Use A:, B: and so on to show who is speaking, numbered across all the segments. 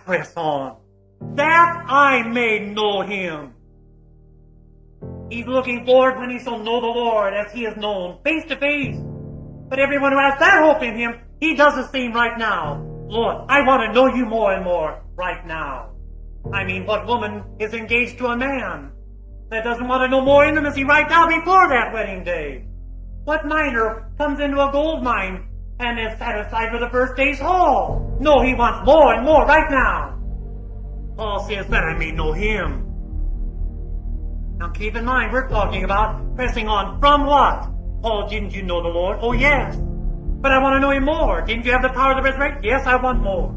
A: press on, that I may know him. He's looking forward when he shall know the Lord as he is known, face to face. But everyone who has that hope in him, he does the same right now. Lord, I want to know you more and more right now. I mean, what woman is engaged to a man that doesn't want to know more intimacy right now before that wedding day? What miner comes into a gold mine and is satisfied with the first day's haul? No, he wants more and more right now. Paul says that I may know him. Now keep in mind, we're talking about pressing on from what? Paul, didn't you know the Lord? Oh yes. But I want to know him more. Didn't you have the power of the resurrection? Yes, I want more.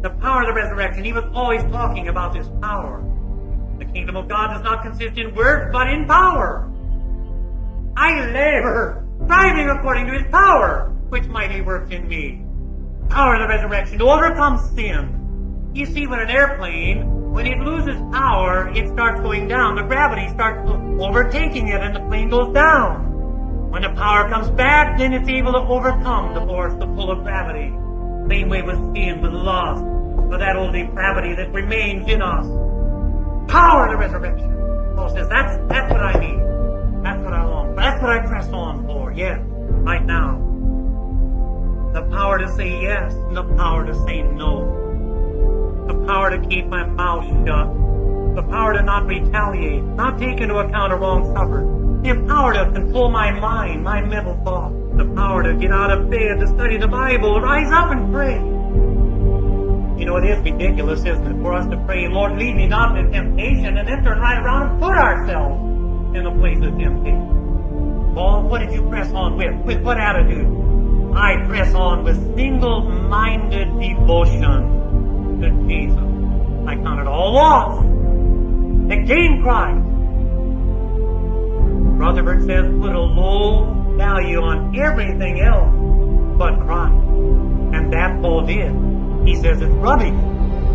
A: The power of the resurrection, he was always talking about this power. The kingdom of God does not consist in words, but in power. I labor, striving according to his power, which mighty works in me. Power of the resurrection to overcome sin. You see, when an airplane, when it loses power, it starts going down. The gravity starts overtaking it, and the plane goes down. When the power comes back, then it's able to overcome the force, the pull of gravity. Same way with sin, with lust, with that old depravity that remains in us. Power of the resurrection. Paul says, that's what I need. That's what I long for. That's what I press on for. Yes, right now. The power to say yes and the power to say no. The power to keep my mouth shut. The power to not retaliate, not take into account a wrong suffered. The power to control my mind, my mental thoughts. The power to get out of bed, to study the Bible, rise up and pray. You know, it is ridiculous, isn't it, for us to pray, Lord, lead me not into temptation, and then turn right around and put ourselves in the place of temptation. Paul, what did you press on with? With what attitude? I press on with single-minded devotion to Jesus. I count it all loss and gain Christ. Rutherford says, put a low value on everything else but Christ. And that Paul did. He says it's rubbish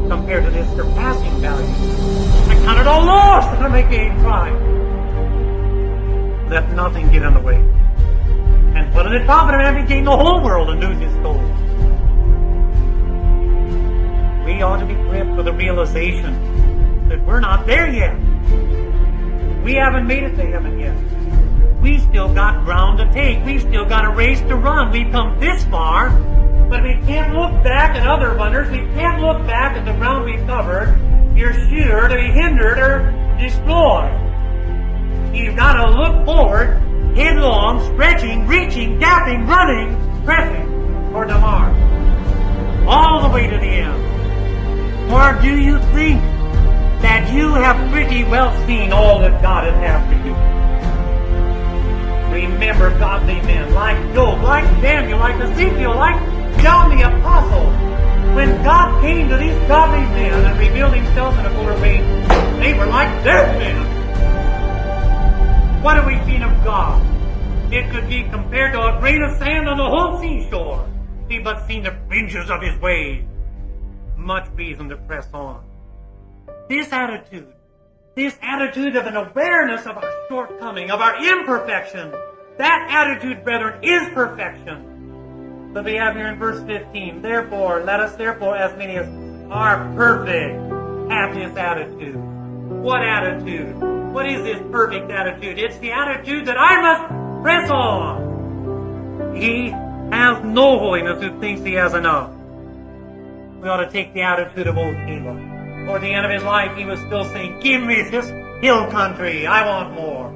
A: compared to this surpassing value. I count it all lost that I may gain Christ. Let nothing get in the way. And put in the top of it and gain the whole world and lose his soul. We ought to be gripped with the realization that we're not there yet. We haven't made it to heaven yet. We still got ground to take. We still got a race to run. We've come this far, but we can't look back at other runners. We can't look back at the ground we've covered. You're sure to be hindered or destroyed. You've got to look forward, headlong, stretching, reaching, gapping, running, pressing toward the mark. All the way to the end. Or do you think that you have pretty well seen all that God has had for you? Remember godly men like Job, like Daniel, like Ezekiel, like John the Apostle. When God came to these godly men and revealed himself in a fuller way, they were like dead men. What have we seen of God? It could be compared to a grain of sand on the whole seashore. We've but seen the fringes of his waves. Much reason to press on. This attitude of an awareness of our shortcoming, of our imperfection, that attitude, brethren, is perfection. So we have here in verse 15, therefore, let us therefore, as many as are perfect, have this attitude. What attitude? What is this perfect attitude? It's the attitude that I must press on. He has no holiness who thinks he has enough. We ought to take the attitude of old Caleb. Toward the end of his life, he was still saying, give me this hill country. I want more.